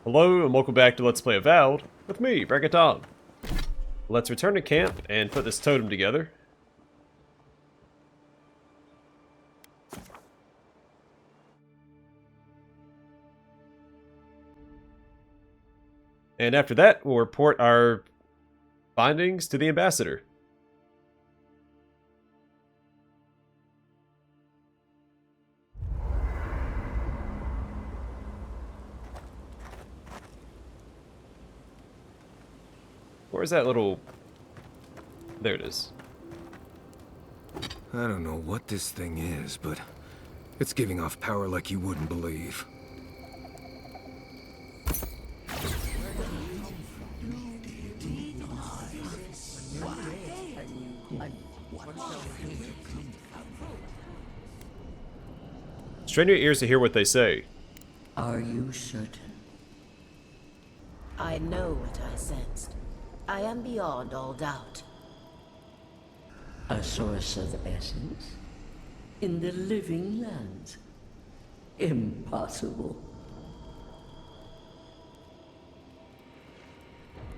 Hello and welcome back to Let's Play Avowed with me, BringItDon. Let's return to camp and put this totem together. And after that, we'll report our findings to the ambassador. Where's that little... There it is. I don't know what this thing is, but it's giving off power like you wouldn't believe. Strain your ears to hear what they say. Are you certain? I know what I sensed. I am beyond all doubt. A source of essence? In the living lands? Impossible.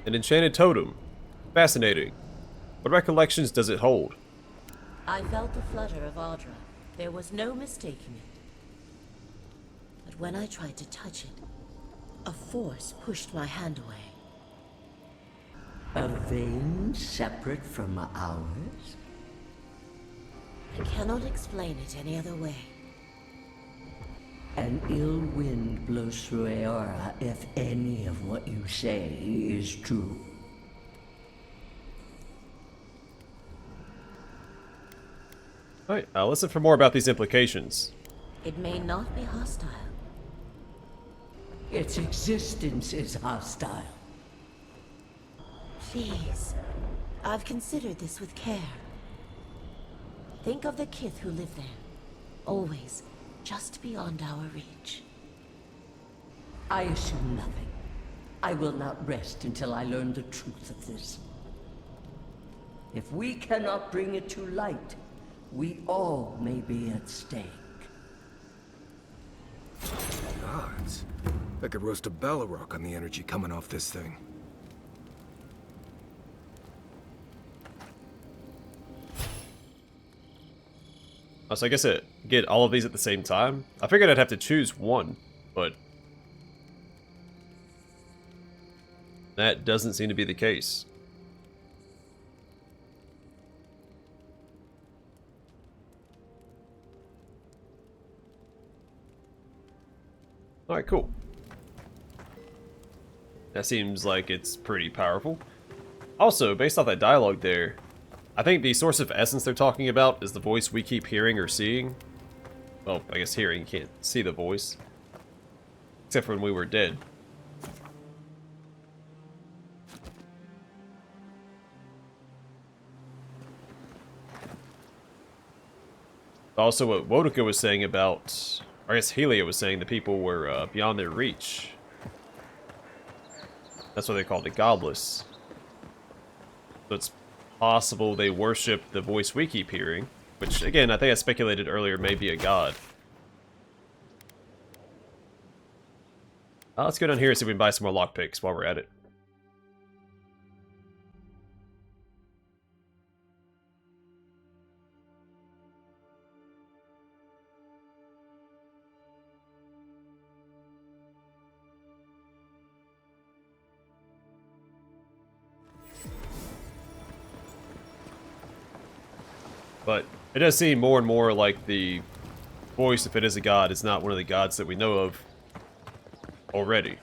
An enchanted totem. Fascinating. What recollections does it hold? I felt the flutter of Audra. There was no mistaking it. But when I tried to touch it, a force pushed my hand away. A vein separate from ours? I cannot explain it any other way. An ill wind blows through Eora if any of what you say is true. Alright, I'll listen for more about these implications. It may not be hostile. Its existence is hostile. Please, I've considered this with care. Think of the kith who live there. Always just beyond our reach. I assume nothing. I will not rest until I learn the truth of this. If we cannot bring it to light, we all may be at stake. Gods. I could roast a Ballarok on the energy coming off this thing. Oh, so I guess it get all of these at the same time? I figured I'd have to choose one, but that doesn't seem to be the case. Alright, cool. That seems like it's pretty powerful. Also, based off that dialogue there, I think the source of essence they're talking about is the voice we keep hearing or seeing. Well, I guess hearing, you can't see the voice. Except for when we were dead. Also, what Wodika was saying about... I guess Helia was saying the people were beyond their reach. That's why they called it godless. So it's possible they worship the voice we keep hearing, which, again, I think I speculated earlier may be a god. Let's go down here and see if we can buy some more lockpicks while we're at it. But it does seem more and more like the voice, if it is a god, is not one of the gods that we know of already.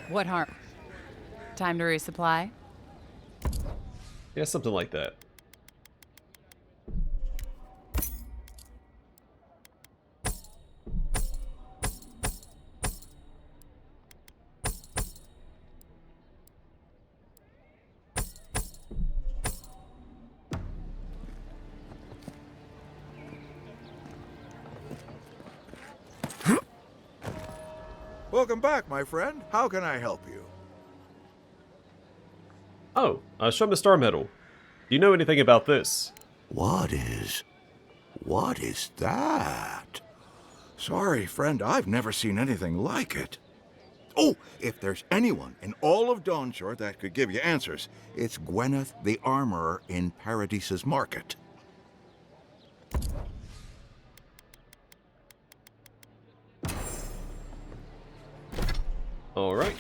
What harm? Time to resupply? Yeah, something like that. Welcome back, my friend. How can I help you? Oh, show him the star medal. Do you know anything about this? What is that? Sorry, friend, I've never seen anything like it. Oh, if there's anyone in all of Dawnshore that could give you answers, it's Gwyneth the Armorer in Paradise's Market. Alright.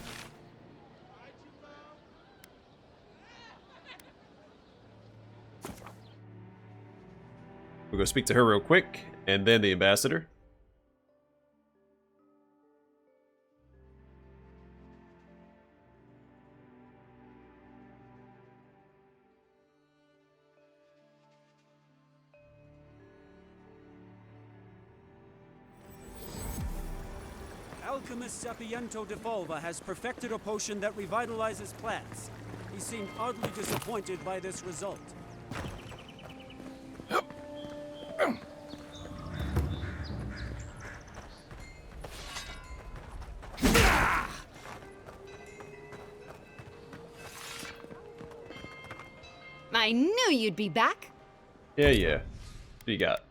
We'll go speak to her real quick, and then the ambassador. Alchemist Sapiento de Folva has perfected a potion that revitalizes plants. He seemed oddly disappointed by this result. I knew you'd be back. Yeah. What do you got?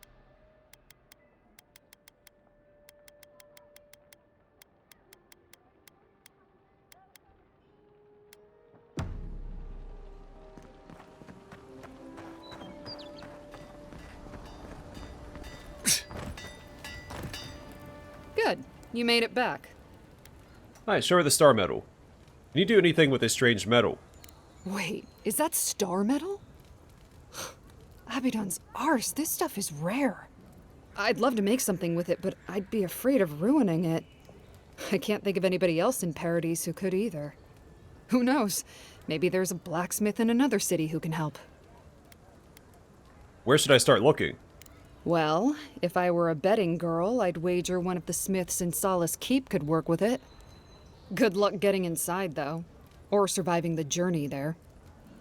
Good. You made it back. Alright, show her the star medal. Can you do anything with this strange metal? Wait, is that star metal? Abaddon's arse, this stuff is rare. I'd love to make something with it, but I'd be afraid of ruining it. I can't think of anybody else in Paradise who could either. Who knows? Maybe there's a blacksmith in another city who can help. Where should I start looking? Well, if I were a betting girl, I'd wager one of the smiths in Solace Keep could work with it. Good luck getting inside, though. Or surviving the journey there.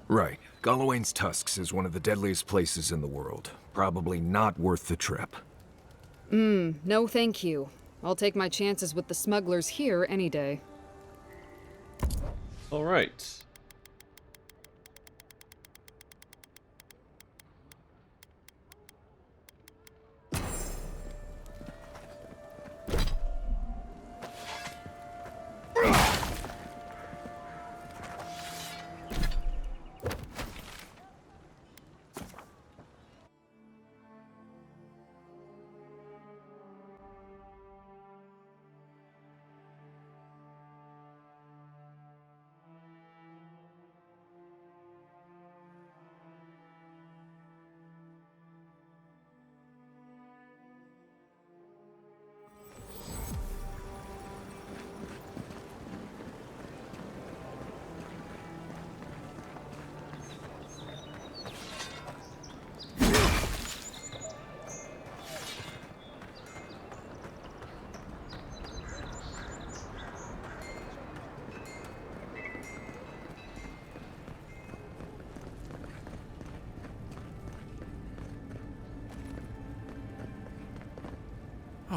Right. Gallowayne's Tusks is one of the deadliest places in the world. Probably not worth the trip. No thank you. I'll take my chances with the smugglers here any day. Alright.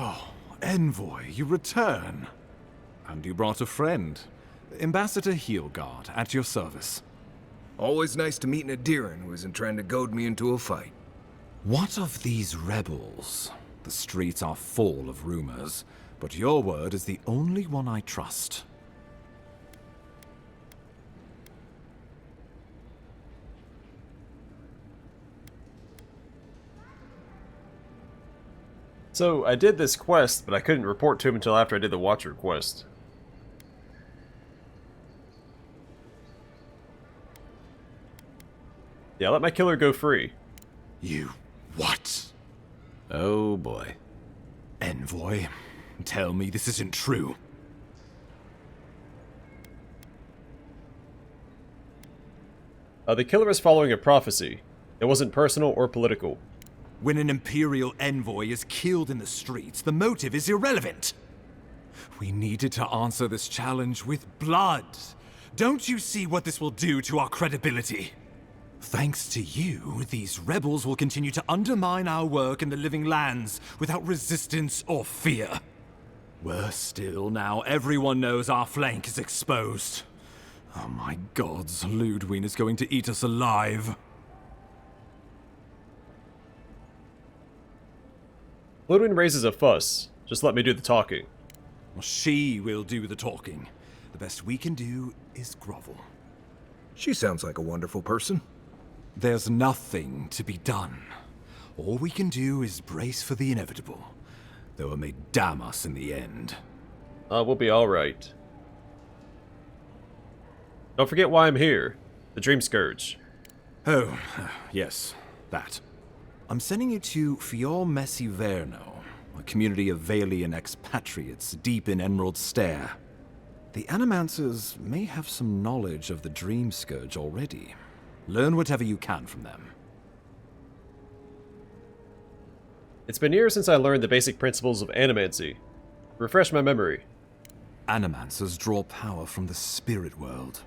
Oh, Envoy, you return. And you brought a friend. Ambassador Heelguard, at your service. Always nice to meet an Adiran who isn't trying to goad me into a fight. What of these rebels? The streets are full of rumors, but your word is the only one I trust. So, I did this quest, but I couldn't report to him until after I did the Watcher quest. Yeah, let my killer go free. You what? Oh boy. Envoy, tell me this isn't true. The killer is following a prophecy. It wasn't personal or political. When an Imperial envoy is killed in the streets, the motive is irrelevant. We needed to answer this challenge with blood. Don't you see what this will do to our credibility? Thanks to you, these rebels will continue to undermine our work in the Living Lands without resistance or fear. Worse still, now everyone knows our flank is exposed. Oh my gods, Ludwig is going to eat us alive. Ludwig raises a fuss. Just let me do the talking. She will do the talking. The best we can do is grovel. She sounds like a wonderful person. There's nothing to be done. All we can do is brace for the inevitable, though it may damn us in the end. We'll be alright. Don't forget why I'm here. The Dream Scourge. Oh, yes, that. I'm sending you to Fior Messiverno, a community of Valian expatriates deep in Emerald Stair. The Animancers may have some knowledge of the Dream Scourge already. Learn whatever you can from them. It's been years since I learned the basic principles of animancy. Refresh my memory. Animancers draw power from the spirit world.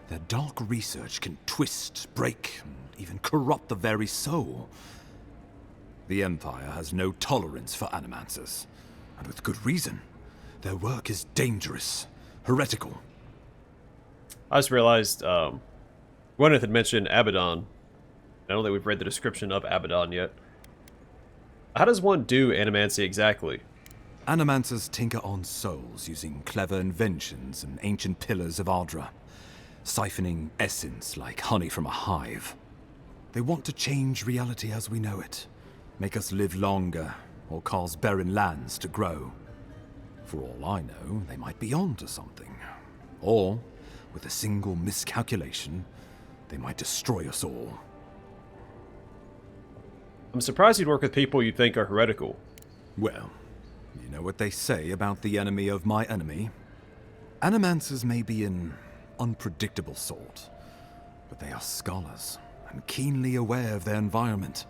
Their dark research can twist, break, and even corrupt the very soul. The Empire has no tolerance for Animancers, and with good reason. Their work is dangerous, heretical. I just realized, Gwyneth had mentioned Abaddon. I don't think we've read the description of Abaddon yet. How does one do animancy exactly? Animancers tinker on souls using clever inventions and ancient pillars of Ardra, siphoning essence like honey from a hive. They want to change reality as we know it, make us live longer, or cause barren lands to grow. For all I know, they might be onto something. Or, with a single miscalculation, they might destroy us all. I'm surprised you'd work with people you think are heretical. Well, you know what they say about the enemy of my enemy? Animancers may be an unpredictable sort, but they are scholars and keenly aware of their environment.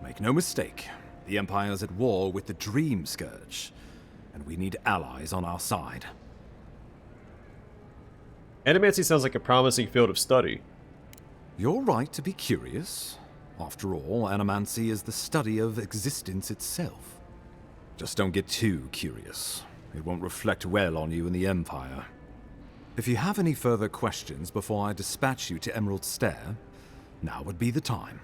Make no mistake, the Empire's at war with the Dream Scourge, and we need allies on our side. Animancy sounds like a promising field of study. You're right to be curious. After all, animancy is the study of existence itself. Just don't get too curious. It won't reflect well on you in the Empire. If you have any further questions before I dispatch you to Emerald Stair, now would be the time.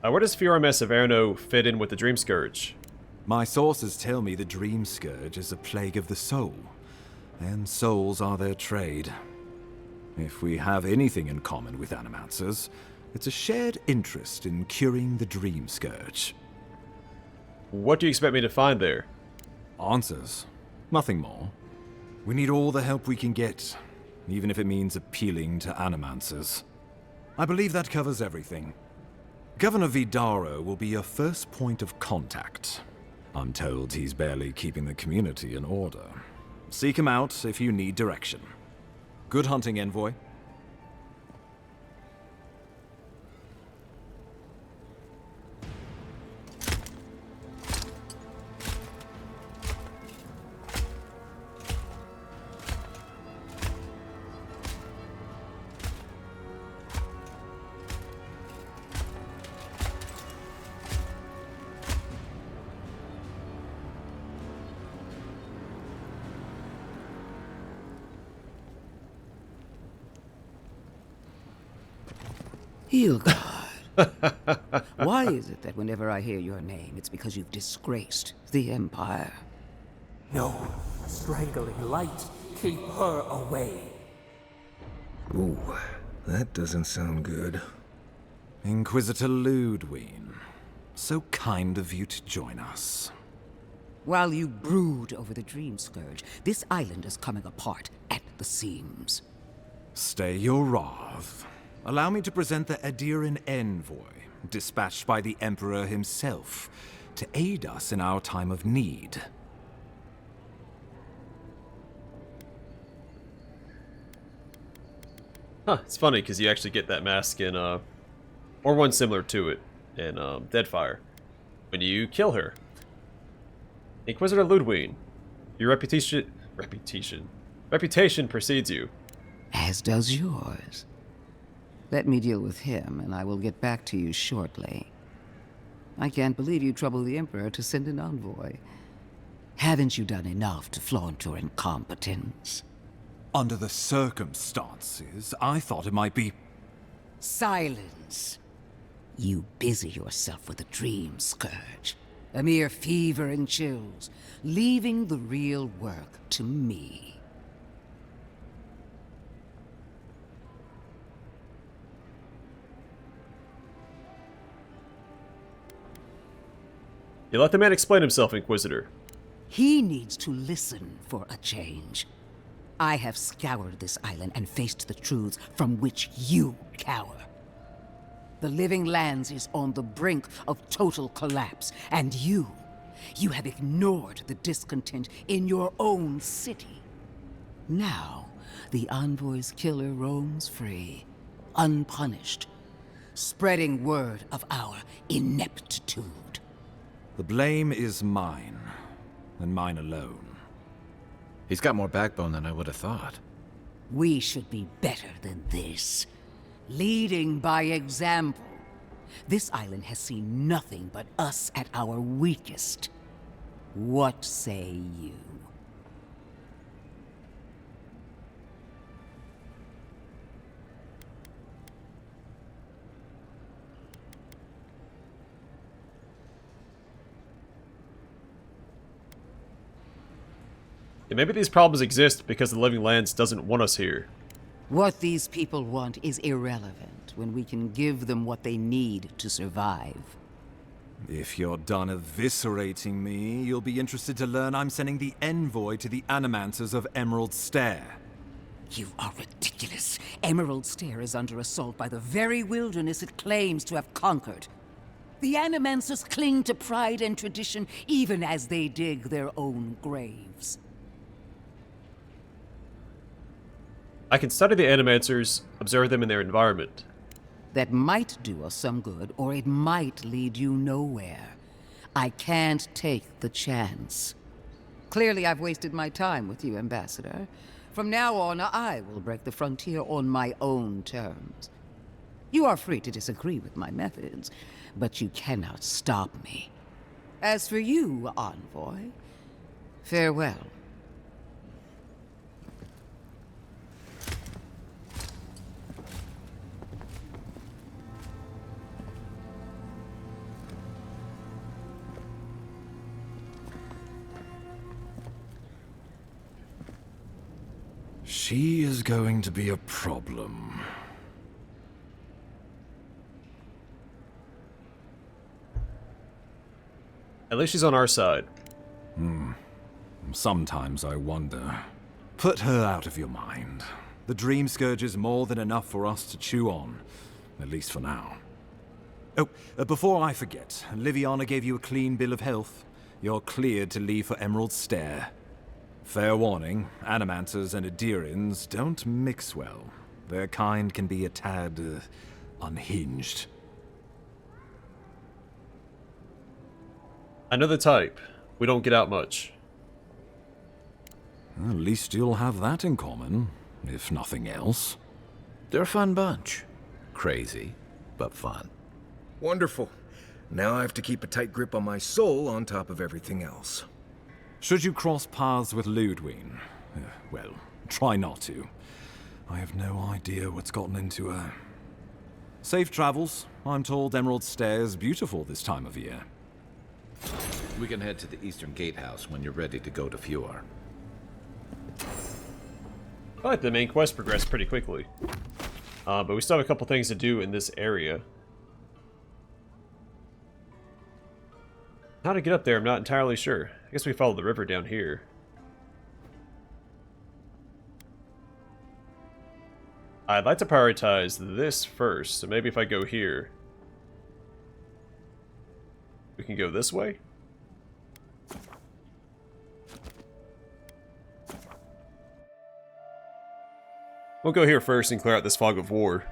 Where does Fior Messiverno fit in with the Dream Scourge? My sources tell me the Dream Scourge is a plague of the soul, and souls are their trade. If we have anything in common with Animancers, it's a shared interest in curing the Dream Scourge. What do you expect me to find there? Answers. Nothing more. We need all the help we can get, even if it means appealing to Animancers. I believe that covers everything. Governor Vidaro will be your first point of contact. I'm told he's barely keeping the community in order. Seek him out if you need direction. Good hunting, Envoy. Hilgard. Why is it that whenever I hear your name, it's because you've disgraced the Empire? No, strangling light. Keep her away. Ooh, that doesn't sound good. Inquisitor Ludwig, so kind of you to join us. While you brood over the Dream Scourge, this island is coming apart at the seams. Stay your wrath. Allow me to present the Adiran Envoy, dispatched by the Emperor himself, to aid us in our time of need. Huh, it's funny because you actually get that mask in, or one similar to it in Deadfire, when you kill her. Inquisitor Ludwig, your reputation precedes you. As does yours. Let me deal with him, and I will get back to you shortly. I can't believe you troubled the Emperor to send an envoy. Haven't you done enough to flaunt your incompetence? Under the circumstances, I thought it might be... Silence! You busy yourself with the Dream Scourge. A mere fever and chills, leaving the real work to me. You let the man explain himself, Inquisitor. He needs to listen for a change. I have scoured this island and faced the truths from which you cower. The Living Lands is on the brink of total collapse, and you have ignored the discontent in your own city. Now, the Envoy's killer roams free, unpunished, spreading word of our ineptitude. The blame is mine, and mine alone. He's got more backbone than I would have thought. We should be better than this. Leading by example. This island has seen nothing but us at our weakest. What say you? Yeah, maybe these problems exist because the Living Lands doesn't want us here. What these people want is irrelevant when we can give them what they need to survive. If you're done eviscerating me, you'll be interested to learn I'm sending the envoy to the Animancers of Emerald Stair. You are ridiculous. Emerald Stair is under assault by the very wilderness it claims to have conquered. The Animancers cling to pride and tradition even as they dig their own graves. I can study the Animancers, observe them in their environment. That might do us some good, or it might lead you nowhere. I can't take the chance. Clearly, I've wasted my time with you, Ambassador. From now on, I will break the frontier on my own terms. You are free to disagree with my methods, but you cannot stop me. As for you, Envoy, farewell. She is going to be a problem. At least she's on our side. Sometimes I wonder. Put her out of your mind. The Dream Scourge is more than enough for us to chew on. At least for now. Oh, before I forget, Liviana gave you a clean bill of health. You're cleared to leave for Emerald Stair. Fair warning, Animancers and Adirians don't mix well. Their kind can be a tad, unhinged. I know the type. We don't get out much. At least you'll have that in common, if nothing else. They're a fun bunch. Crazy, but fun. Wonderful. Now I have to keep a tight grip on my soul on top of everything else. Should you cross paths with Ludwig, well, try not to. I have no idea what's gotten into her. Safe travels. I'm told Emerald Stair is beautiful this time of year. We can head to the Eastern Gatehouse when you're ready to go to Fjord. I like the main quest progressed pretty quickly. But we still have a couple things to do in this area. How to get up there, I'm not entirely sure. I guess we follow the river down here. I'd like to prioritize this first, so maybe if I go here, we can go this way? We'll go here first and clear out this fog of war.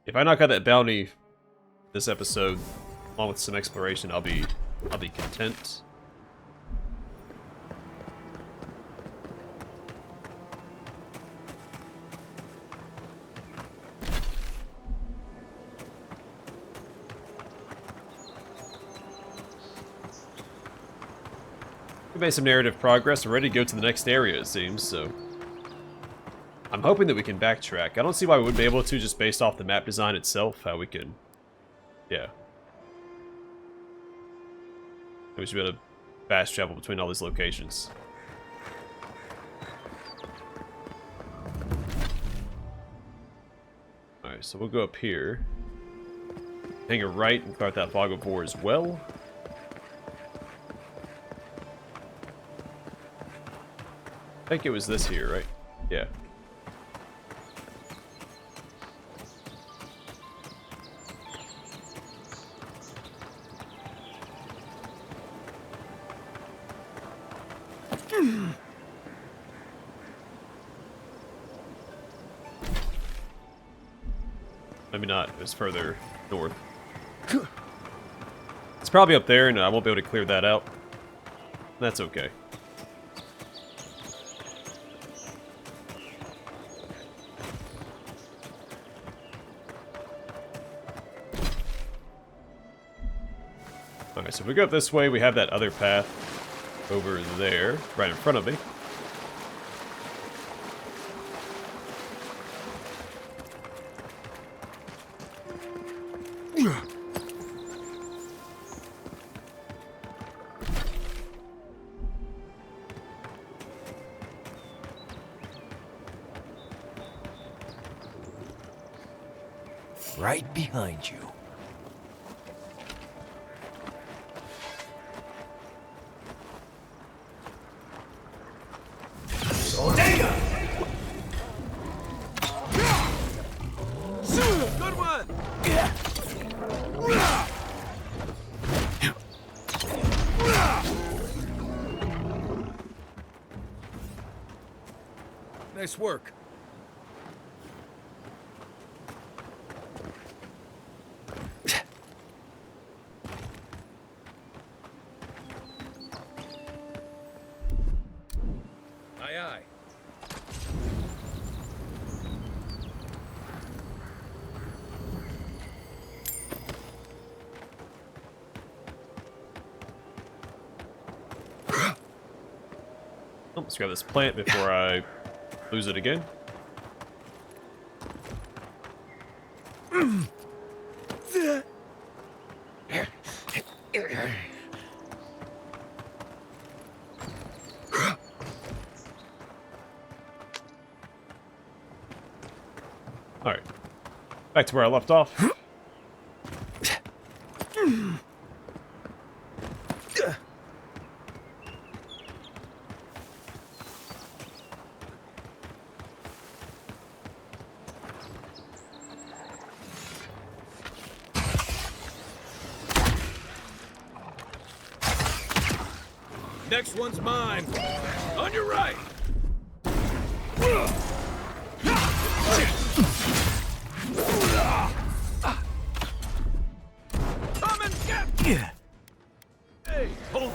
If I knock out that bounty this episode, along with some exploration, I'll be content. We made some narrative progress. We're ready to go to the next area, it seems, so. I'm hoping that we can backtrack. I don't see why we wouldn't be able to just based off the map design itself, how we can... Yeah. We should be able to fast travel between all these locations. Alright, so we'll go up here. Hang a right and clear out that fog of war as well. I think it was this here, right? Yeah. Maybe not. It was further north. It's probably up there, and I won't be able to clear that out. That's okay. Alright, so if we go up this way, we have that other path over there, right in front of me. Right behind you. Good one! Nice work. Aye, aye. Oh, let's grab this plant before I lose it again. Alright. Back to where I left off. Next one's mine. On your right. Come and get me. Hey, hold.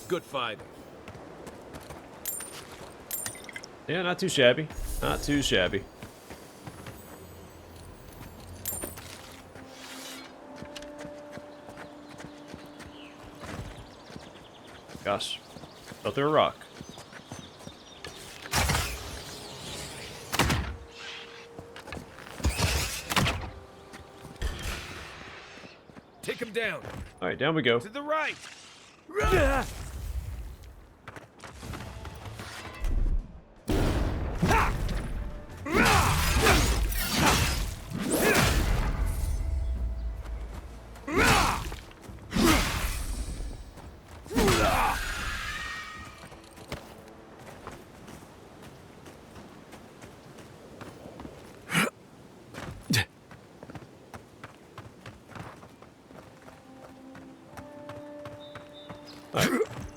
Good fight. Yeah, not too shabby. Not too shabby. Gosh. Fell through a rock. Take him down. Alright, down we go. To the right. Alright.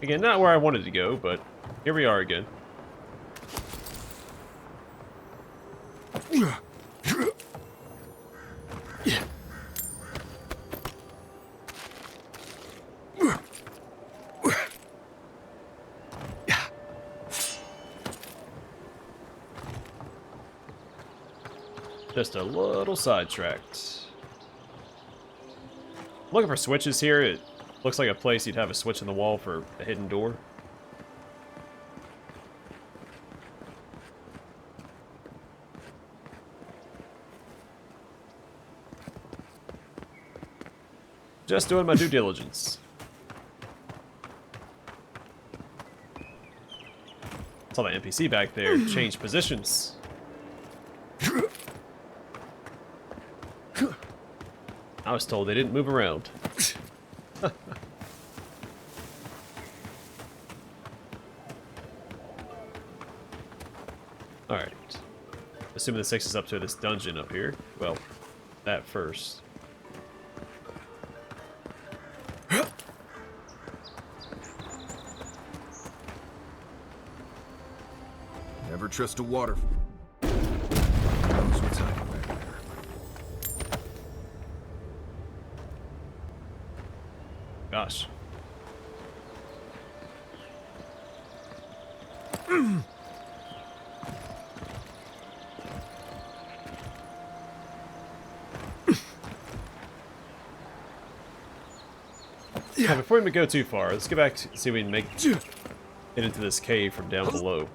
Again, not where I wanted to go, but here we are again. Just a little sidetracked. Looking for switches here. It looks like a place you'd have a switch in the wall for a hidden door. Just doing my due diligence. Saw the NPC back there change positions. I was told they didn't move around. Alright. Assuming the 6 is up to this dungeon up here. Well, that first. Never trust a water. Knows what's hiding back there. Gosh. Yeah, before we go too far, let's get back to see if we can make it into this cave from down below.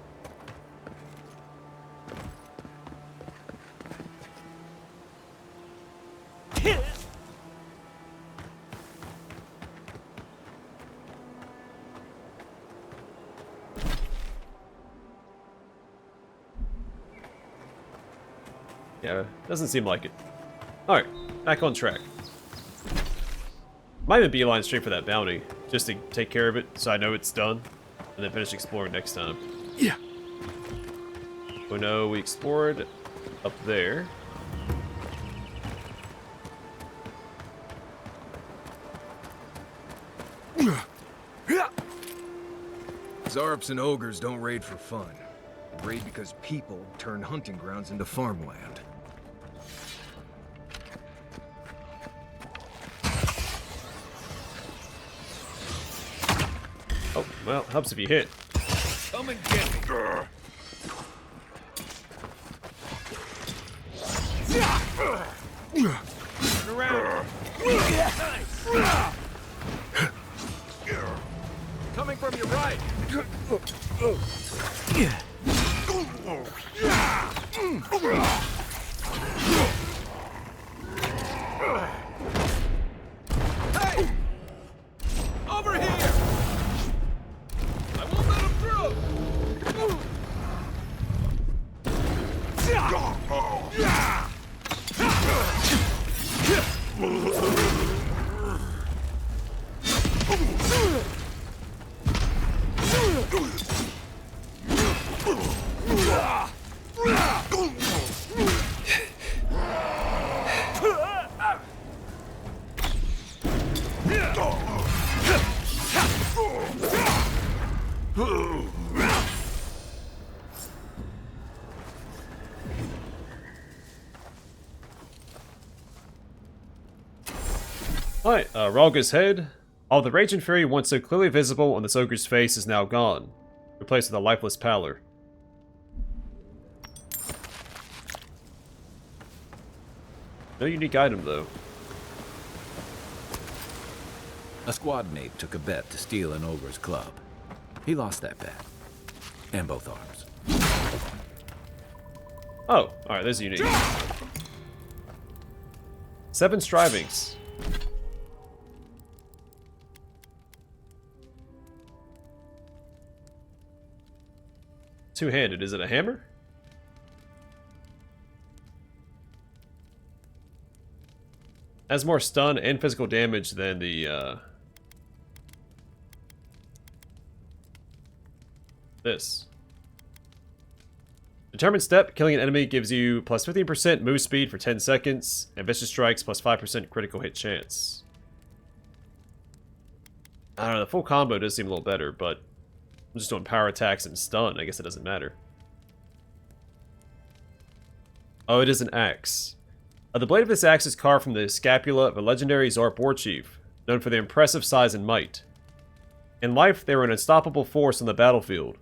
Yeah, doesn't seem like it. Alright, back on track. Might even beeline straight for that bounty, just to take care of it, so I know it's done, and then finish exploring next time. Yeah. We know we explored up there. Zarps and ogres don't raid for fun. They raid because people turn hunting grounds into farmland. Oh, well, helps if you hit. Come and get me. Turn around. Nice. Coming from your right. Hey! Over here! I won't let him through! Alright, Ralga's head. All the rage and fury once so clearly visible on this ogre's face is now gone, replaced with a lifeless pallor. No unique item, though. A squad mate took a bet to steal an ogre's club. He lost that bet. And both arms. Oh, alright, there's unique. 7 strivings. Two-handed, is it a hammer? Has more stun and physical damage than the, this. Determined Step, killing an enemy gives you plus 15% move speed for 10 seconds, and Vicious Strikes plus 5% critical hit chance. I don't know, the full combo does seem a little better, but I'm just doing power attacks and stun. I guess it doesn't matter. Oh, it is an axe. The blade of this axe is carved from the scapula of a legendary Zarp war chief, known for their impressive size and might. In life, they were an unstoppable force on the battlefield,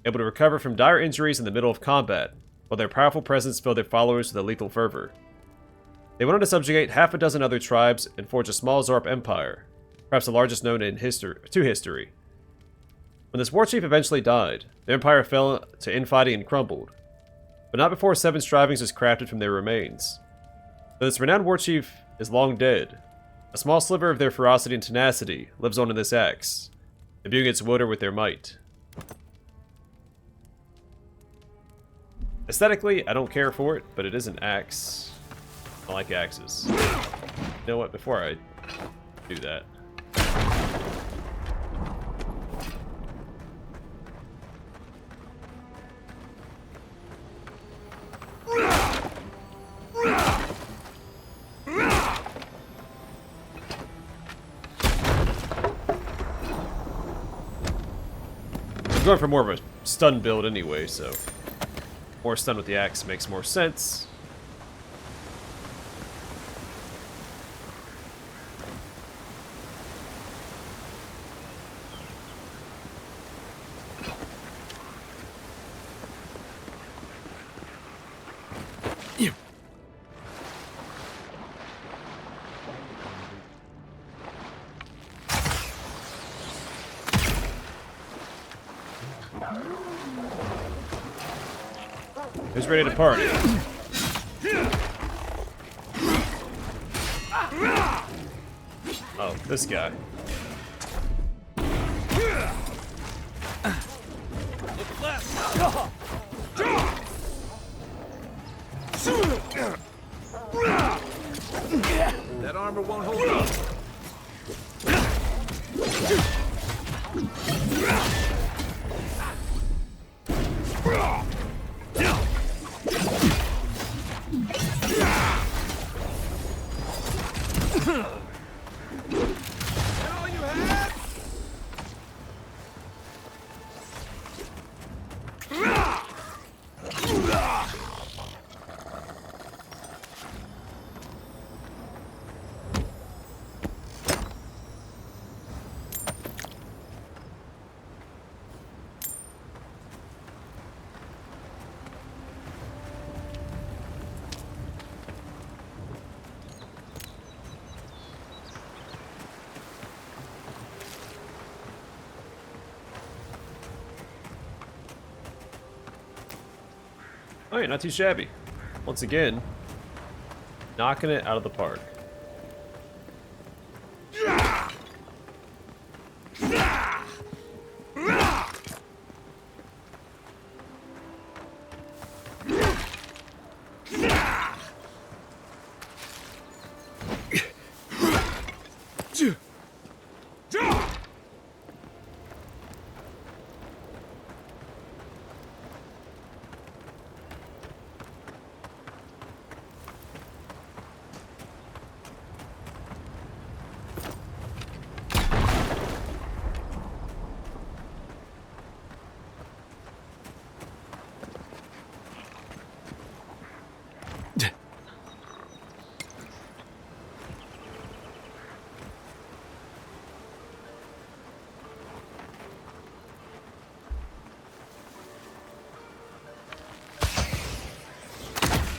able to recover from dire injuries in the middle of combat, while their powerful presence filled their followers with a lethal fervor. They wanted to subjugate half a dozen other tribes and forge a small Zorp empire, perhaps the largest known in history. When this war chief eventually died, the empire fell to infighting and crumbled, but not before 7 strivings was crafted from their remains. Though this renowned war chief is long dead, a small sliver of their ferocity and tenacity lives on in this axe, imbuing its wielder with their might. Aesthetically, I don't care for it, but it is an axe. I like axes. You know what, before I do that. I'm going for more of a stun build anyway, so more stun with the axe makes more sense. Who's ready to party? Oh, this guy. Look left! That armor won't hold up. Alright, not too shabby. Once again, knocking it out of the park.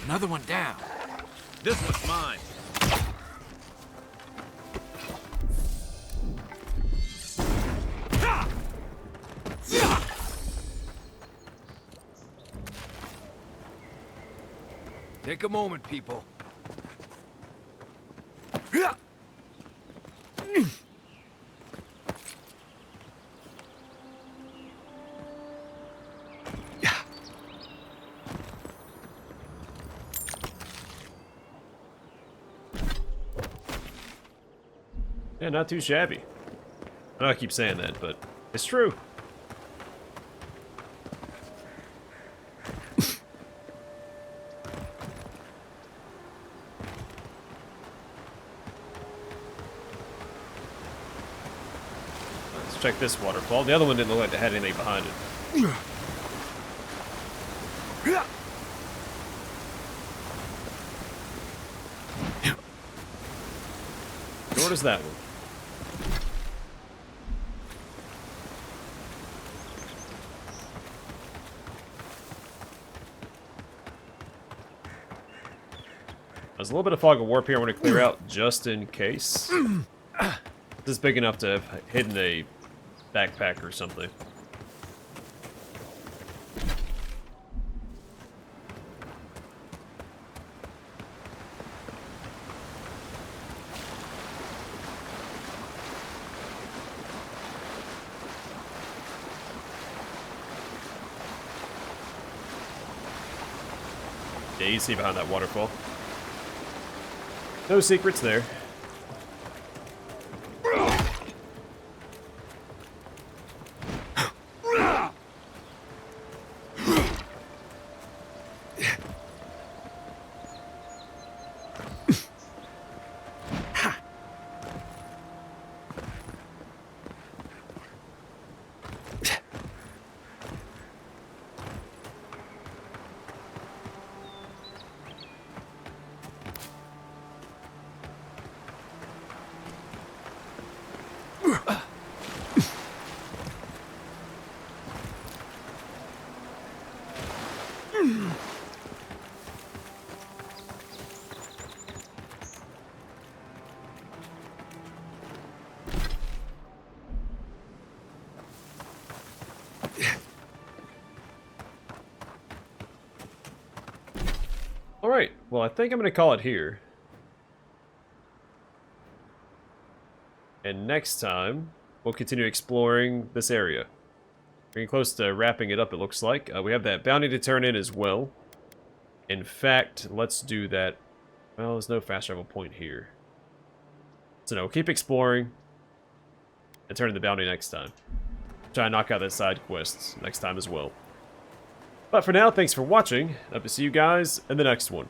Another one down. This one's mine. Take a moment, people. Yeah, not too shabby. I know I keep saying that, but it's true. Let's check this waterfall. The other one didn't look like it had anything behind it. Nor does that one. There's a little bit of fog of warp here I want to clear out just in case. This is big enough to have hidden a backpack or something. Yeah, you see behind that waterfall. No secrets there. Alright, well I think I'm going to call it here. And next time, we'll continue exploring this area. Getting close to wrapping it up, it looks like. We have that bounty to turn in as well. In fact, let's do that. Well, there's no fast travel point here. So no, keep exploring. And turn in the bounty next time. Try and knock out that side quests next time as well. But for now, thanks for watching. Hope to see you guys in the next one.